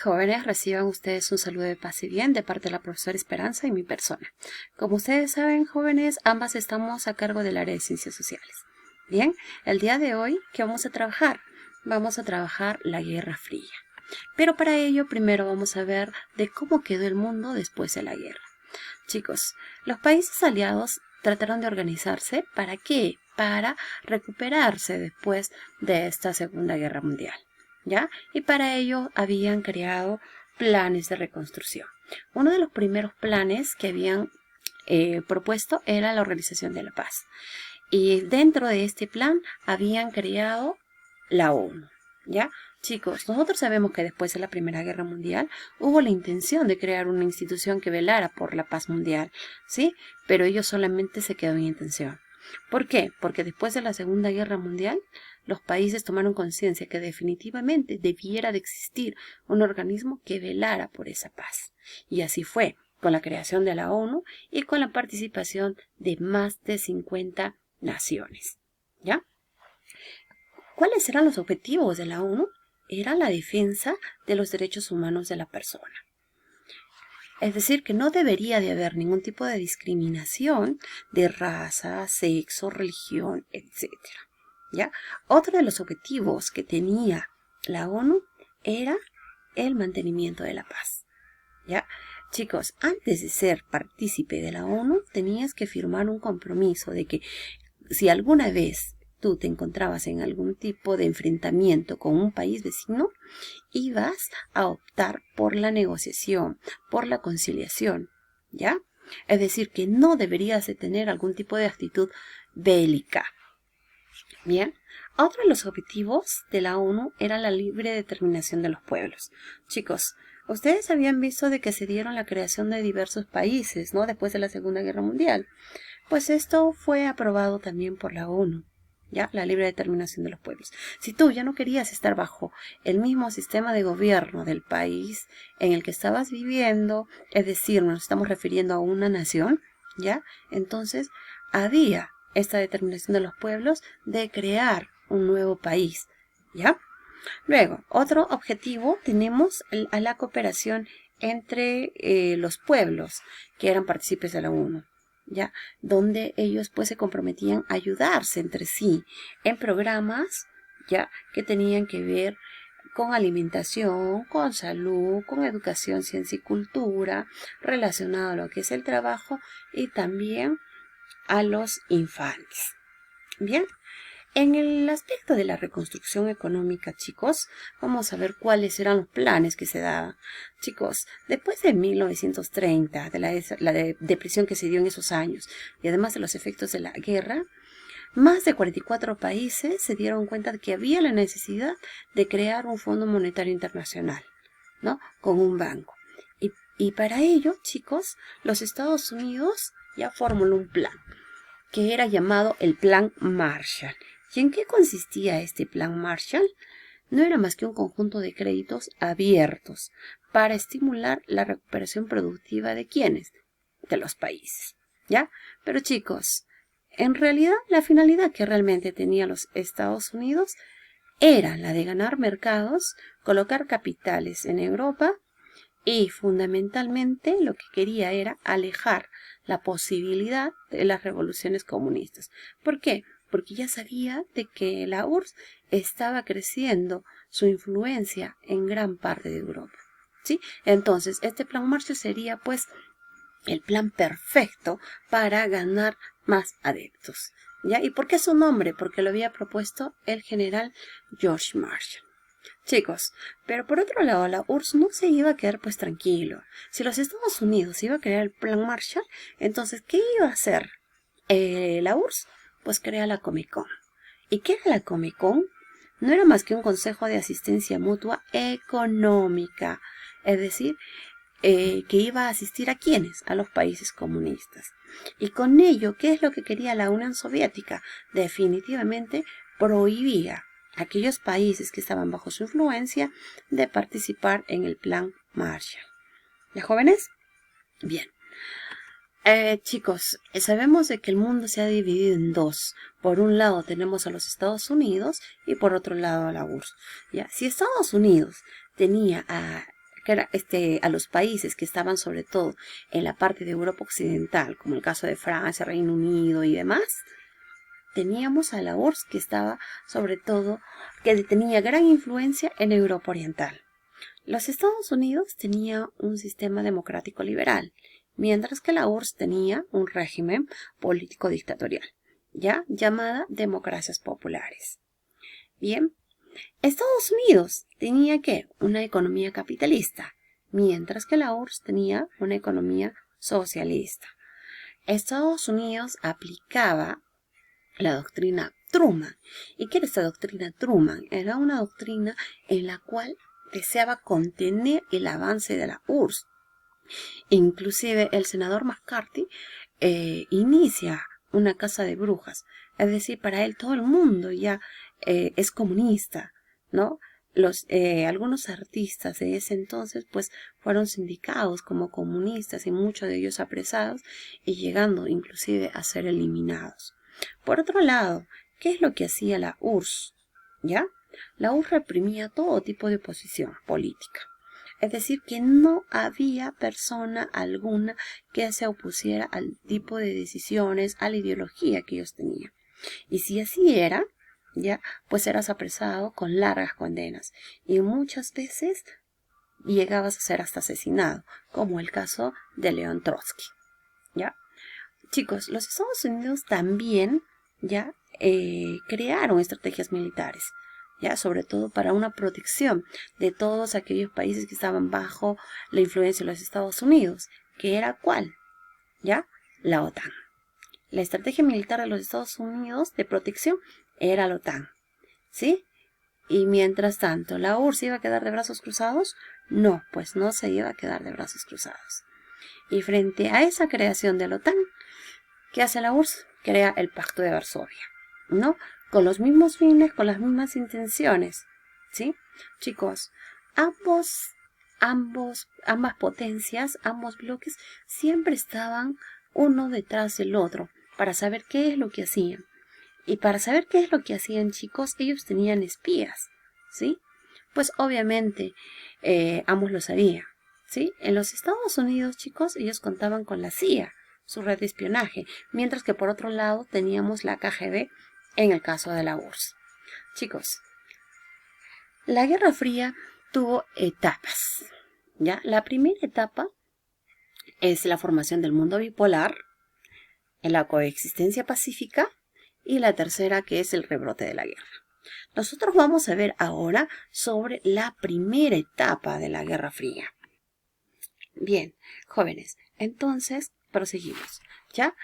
Jóvenes, reciban ustedes un saludo de paz y bien de parte de la profesora Esperanza y mi persona. Como ustedes saben, jóvenes, ambas estamos a cargo del área de ciencias sociales. Bien, el día de hoy, ¿qué vamos a trabajar? Vamos a trabajar la Guerra Fría. Pero para ello, primero vamos a ver de cómo quedó el mundo después de la guerra. Chicos, los países aliados trataron de organizarse. ¿Para qué? Para recuperarse después de esta Segunda Guerra Mundial, ¿ya? Y para ello habían creado planes de reconstrucción. Uno de los primeros planes que habían propuesto era la Organización de la Paz. Y dentro de este plan habían creado la ONU, ¿ya? Chicos, nosotros sabemos que después de la Primera Guerra Mundial hubo la intención de crear una institución que velara por la paz mundial, ¿sí? Pero ello solamente se quedó en intención. ¿Por qué? Porque después de la Segunda Guerra Mundial, los países tomaron conciencia que definitivamente debiera de existir un organismo que velara por esa paz. Y así fue, con la creación de la ONU y con la participación de más de 50 naciones, ¿ya? ¿Cuáles eran los objetivos de la ONU? Era la defensa de los derechos humanos de la persona. Es decir, que no debería de haber ningún tipo de discriminación de raza, sexo, religión, etc. ¿Ya? Otro de los objetivos que tenía la ONU era el mantenimiento de la paz. ¿Ya? Chicos, antes de ser partícipe de la ONU, tenías que firmar un compromiso de que si alguna vez tú te encontrabas en algún tipo de enfrentamiento con un país vecino, ibas a optar por la negociación, por la conciliación, ¿ya? Es decir, que no deberías de tener algún tipo de actitud bélica. Bien, otro de los objetivos de la ONU era la libre determinación de los pueblos. Chicos, ustedes habían visto de que se dieron la creación de diversos países, ¿no? Después de la Segunda Guerra Mundial. Pues esto fue aprobado también por la ONU, ¿ya? La libre determinación de los pueblos. Si tú ya no querías estar bajo el mismo sistema de gobierno del país en el que estabas viviendo, es decir, nos estamos refiriendo a una nación, ¿ya? Entonces, había esta determinación de los pueblos de crear un nuevo país, ¿ya? Luego, otro objetivo tenemos a la cooperación entre los pueblos que eran partícipes de la ONU, ¿ya? Donde ellos pues se comprometían a ayudarse entre sí en programas, ¿ya? Que tenían que ver con alimentación, con salud, con educación, ciencia y cultura, relacionado a lo que es el trabajo y también a los infantes. Bien, en el aspecto de la reconstrucción económica, chicos, vamos a ver cuáles eran los planes que se daban. Chicos, después de 1930, de la depresión que se dio en esos años, y además de los efectos de la guerra, más de 44 países se dieron cuenta de que había la necesidad de crear un Fondo Monetario Internacional, ¿no? Con un banco. Y para ello, chicos, los Estados Unidos ya formuló un plan que era llamado el Plan Marshall. ¿Y en qué consistía este Plan Marshall? No era más que un conjunto de créditos abiertos para estimular la recuperación productiva de quienes, de los países, ¿ya? Pero chicos, en realidad la finalidad que realmente tenía los Estados Unidos era la de ganar mercados, colocar capitales en Europa y fundamentalmente lo que quería era alejar la posibilidad de las revoluciones comunistas. ¿Por qué? Porque ya sabía de que la URSS estaba creciendo su influencia en gran parte de Europa, ¿sí? Entonces, este plan Marshall sería pues el plan perfecto para ganar más adeptos, ¿ya? ¿Y por qué su nombre? Porque lo había propuesto el general George Marshall. Chicos, pero por otro lado, la URSS no se iba a quedar pues tranquilo. Si los Estados Unidos iba a crear el Plan Marshall, entonces, ¿qué iba a hacer la URSS? Pues crea la Comecon. ¿Y qué era la Comecon? No era más que un consejo de asistencia mutua económica, es decir, que iba a asistir a quiénes, a los países comunistas. Y con ello, ¿qué es lo que quería la Unión Soviética? Definitivamente prohibía a aquellos países que estaban bajo su influencia de participar en el Plan Marshall. ¿Ya, jóvenes? Bien. Chicos, sabemos de que el mundo se ha dividido en dos. Por un lado tenemos a los Estados Unidos y por otro lado a la URSS. ¿Ya? Si Estados Unidos tenía a que era a los países que estaban sobre todo en la parte de Europa Occidental, como el caso de Francia, Reino Unido y demás, teníamos a la URSS que estaba sobre todo, que tenía gran influencia en Europa Oriental. Los Estados Unidos tenía un sistema democrático liberal, mientras que la URSS tenía un régimen político dictatorial, ya llamada democracias populares. Bien, Estados Unidos tenía ¿qué? Una economía capitalista, mientras que la URSS tenía una economía socialista. Estados Unidos aplicaba la doctrina Truman. ¿Y qué era esta doctrina Truman? Era una doctrina en la cual deseaba contener el avance de la URSS. Inclusive el senador McCarthy inicia una casa de brujas. Es decir, para él todo el mundo ya es comunista, ¿no? Algunos artistas de ese entonces pues fueron sindicados como comunistas y muchos de ellos apresados y llegando inclusive a ser eliminados. Por otro lado, ¿qué es lo que hacía la URSS? ¿Ya? La URSS reprimía todo tipo de oposición política. Es decir, que no había persona alguna que se opusiera al tipo de decisiones, a la ideología que ellos tenían. Y si así era, ya, pues eras apresado con largas condenas. Y muchas veces llegabas a ser hasta asesinado, como el caso de León Trotsky. ¿Ya? Chicos, los Estados Unidos también ya crearon estrategias militares, ya sobre todo para una protección de todos aquellos países que estaban bajo la influencia de los Estados Unidos, que era ¿cuál? Ya, la OTAN. La estrategia militar de los Estados Unidos de protección era la OTAN, ¿sí? Y mientras tanto, ¿la URSS iba a quedar de brazos cruzados? No, pues no se iba a quedar de brazos cruzados. Y frente a esa creación de la OTAN, ¿qué hace la URSS? Crea el Pacto de Varsovia, ¿no? Con los mismos fines, con las mismas intenciones, ¿sí? Chicos, ambas potencias, ambos bloques, siempre estaban uno detrás del otro para saber qué es lo que hacían. Y para saber qué es lo que hacían, chicos, ellos tenían espías, ¿sí? Pues obviamente ambos lo sabían, ¿sí? En los Estados Unidos, chicos, ellos contaban con la CIA, su red de espionaje, mientras que por otro lado teníamos la KGB en el caso de la URSS. Chicos, la Guerra Fría tuvo etapas, ¿ya? La primera etapa es la formación del mundo bipolar, en la coexistencia pacífica, y la tercera que es el rebrote de la guerra. Nosotros vamos a ver ahora sobre la primera etapa de la Guerra Fría. Bien, jóvenes, entonces proseguimos, ¿ya?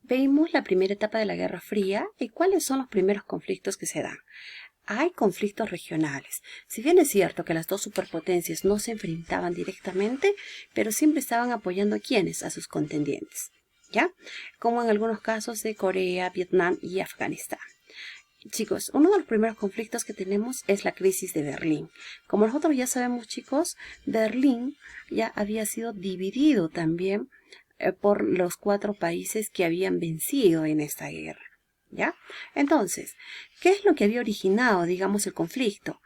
Vemos la primera etapa de la Guerra Fría y cuáles son los primeros conflictos que se dan. Hay conflictos regionales. Si bien es cierto que las dos superpotencias no se enfrentaban directamente, pero siempre estaban apoyando a quienes, a sus contendientes, ¿ya? Como en algunos casos de Corea, Vietnam y Afganistán. Chicos, uno de los primeros conflictos que tenemos es la crisis de Berlín. Como nosotros ya sabemos, chicos, Berlín ya había sido dividido también por los 4 países que habían vencido en esta guerra, ¿ya? Entonces, ¿qué es lo que había originado, digamos, el conflicto?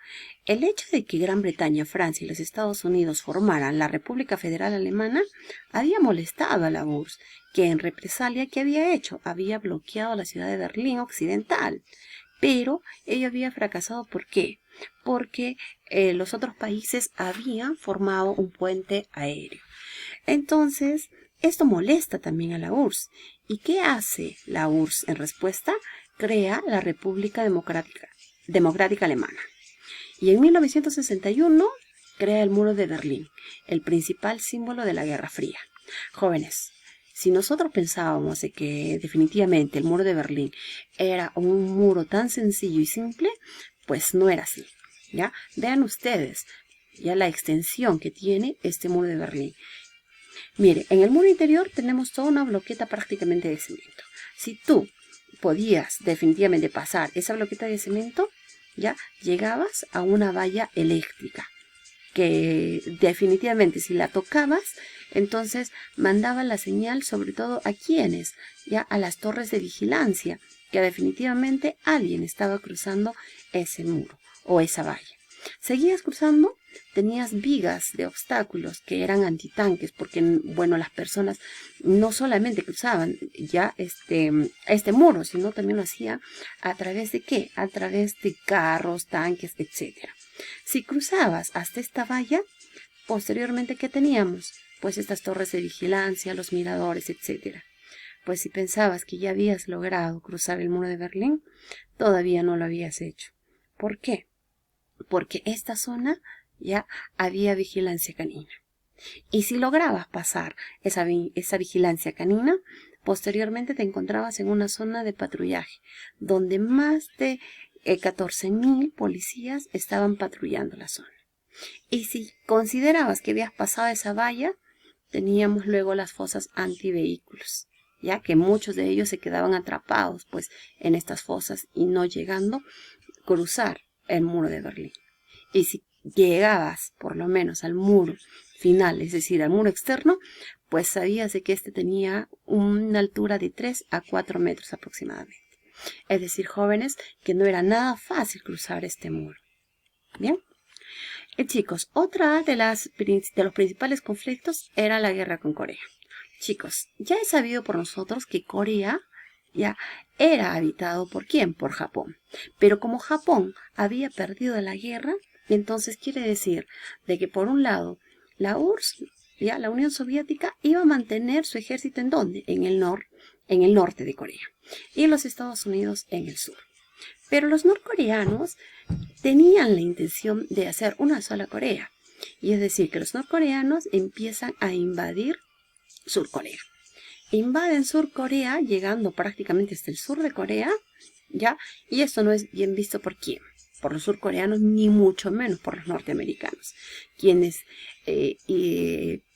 El hecho de que Gran Bretaña, Francia y los Estados Unidos formaran la República Federal Alemana había molestado a la URSS, que en represalia, ¿qué había hecho? Había bloqueado la ciudad de Berlín Occidental. Pero ello había fracasado, ¿por qué? Porque los otros países habían formado un puente aéreo. Entonces, esto molesta también a la URSS. ¿Y qué hace la URSS en respuesta? Crea la República Democrática Alemana. Y en 1961 crea el Muro de Berlín, el principal símbolo de la Guerra Fría. Jóvenes, si nosotros pensábamos de que definitivamente el muro de Berlín era un muro tan sencillo y simple, pues no era así, ¿ya? Vean ustedes ya la extensión que tiene este muro de Berlín. Mire, en el muro interior tenemos toda una bloqueta prácticamente de cemento. Si tú podías definitivamente pasar esa bloqueta de cemento, ya llegabas a una valla eléctrica, que definitivamente si la tocabas, entonces mandaba la señal sobre todo a quienes, ya a las torres de vigilancia, que definitivamente alguien estaba cruzando ese muro o esa valla. Seguías cruzando, tenías vigas de obstáculos que eran antitanques, porque, bueno, las personas no solamente cruzaban ya este muro, sino también lo hacía a través de ¿qué? A través de carros, tanques, etcétera. Si cruzabas hasta esta valla, posteriormente, ¿qué teníamos? Pues estas torres de vigilancia, los miradores, etcétera. Pues si pensabas que ya habías logrado cruzar el muro de Berlín, todavía no lo habías hecho. ¿Por qué? Porque esta zona ya había vigilancia canina. Y si lograbas pasar esa vigilancia canina, posteriormente te encontrabas en una zona de patrullaje, donde más de 14.000 policías estaban patrullando la zona. Y si considerabas que habías pasado esa valla, teníamos luego las fosas antivehículos, ya que muchos de ellos se quedaban atrapados pues en estas fosas y no llegando a cruzar el muro de Berlín. Y si llegabas por lo menos al muro final, es decir, al muro externo, pues sabías de que este tenía una altura de 3 a 4 metros aproximadamente. Es decir, jóvenes, que no era nada fácil cruzar este muro. Bien. Chicos, otra de los principales conflictos era la guerra con Corea. Chicos, ya es sabido por nosotros que Corea ya era habitado ¿por quién? Por Japón. Pero como Japón había perdido la guerra, entonces quiere decir de que por un lado la URSS, ya la Unión Soviética, iba a mantener su ejército ¿en dónde? En el norte de Corea, y los Estados Unidos en el sur. Pero los norcoreanos tenían la intención de hacer una sola Corea. Y es decir, que los norcoreanos empiezan a invadir Surcorea. Invaden Surcorea, llegando prácticamente hasta el sur de Corea, ¿ya? Y esto no es bien visto por quién, por los surcoreanos, ni mucho menos por los norteamericanos, quienes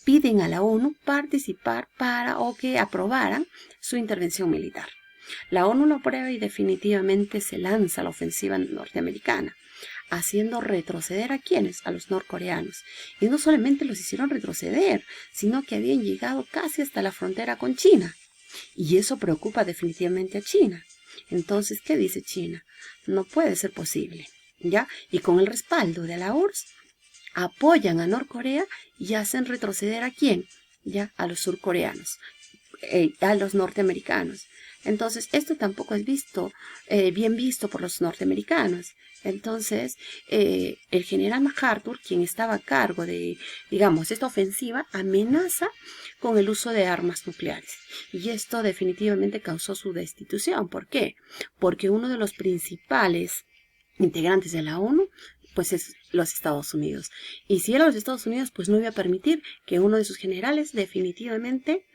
piden a la ONU participar para o que aprobaran su intervención militar. La ONU lo aprueba y definitivamente se lanza a la ofensiva norteamericana, haciendo retroceder a quienes, a los norcoreanos. Y no solamente los hicieron retroceder, sino que habían llegado casi hasta la frontera con China. Y eso preocupa definitivamente a China. Entonces, ¿qué dice China? No puede ser posible, ¿ya? Y con el respaldo de la URSS, apoyan a Norcorea y hacen retroceder ¿a quién? ¿Ya? A los surcoreanos, a los norteamericanos. Entonces, esto tampoco es bien visto por los norteamericanos. Entonces, el general MacArthur, quien estaba a cargo de, digamos, esta ofensiva, amenaza con el uso de armas nucleares. Y esto definitivamente causó su destitución. ¿Por qué? Porque uno de los principales integrantes de la ONU, pues es los Estados Unidos. Y si era los Estados Unidos, pues no iba a permitir que uno de sus generales definitivamente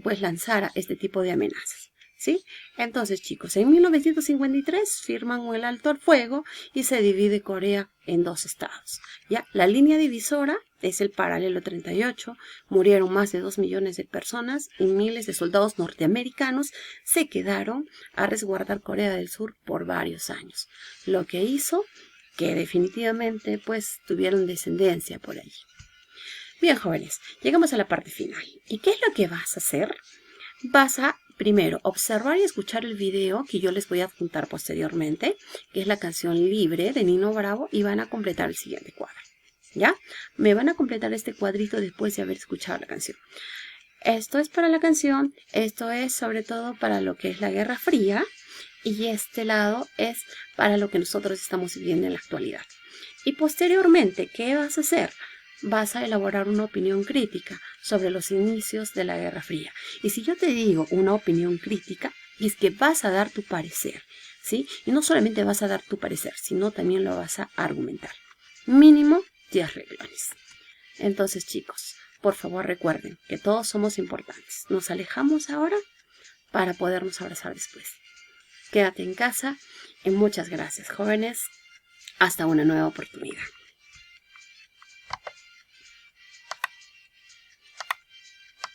pues lanzara este tipo de amenazas. ¿Sí? Entonces, chicos, en 1953 firman el alto al fuego y se divide Corea en dos estados. ¿Ya? La línea divisora es el paralelo 38, murieron más de 2 millones de personas y miles de soldados norteamericanos se quedaron a resguardar Corea del Sur por varios años, lo que hizo que definitivamente pues tuvieron descendencia por allí. Bien, jóvenes, llegamos a la parte final. ¿Y qué es lo que vas a hacer? Vas a primero observar y escuchar el video que yo les voy a adjuntar posteriormente, que es la canción Libre de Nino Bravo, y van a completar el siguiente cuadro. ¿Ya? Me van a completar este cuadrito después de haber escuchado la canción. Esto es para la canción, esto es sobre todo para lo que es la Guerra Fría, y este lado es para lo que nosotros estamos viviendo en la actualidad. Y posteriormente, ¿qué vas a hacer? Vas a elaborar una opinión crítica sobre los inicios de la Guerra Fría. Y si yo te digo una opinión crítica, es que vas a dar tu parecer, ¿sí? Y no solamente vas a dar tu parecer, sino también lo vas a argumentar. Mínimo 10 renglones. Entonces, chicos, por favor recuerden que todos somos importantes. Nos alejamos ahora para podernos abrazar después. Quédate en casa y muchas gracias, jóvenes. Hasta una nueva oportunidad.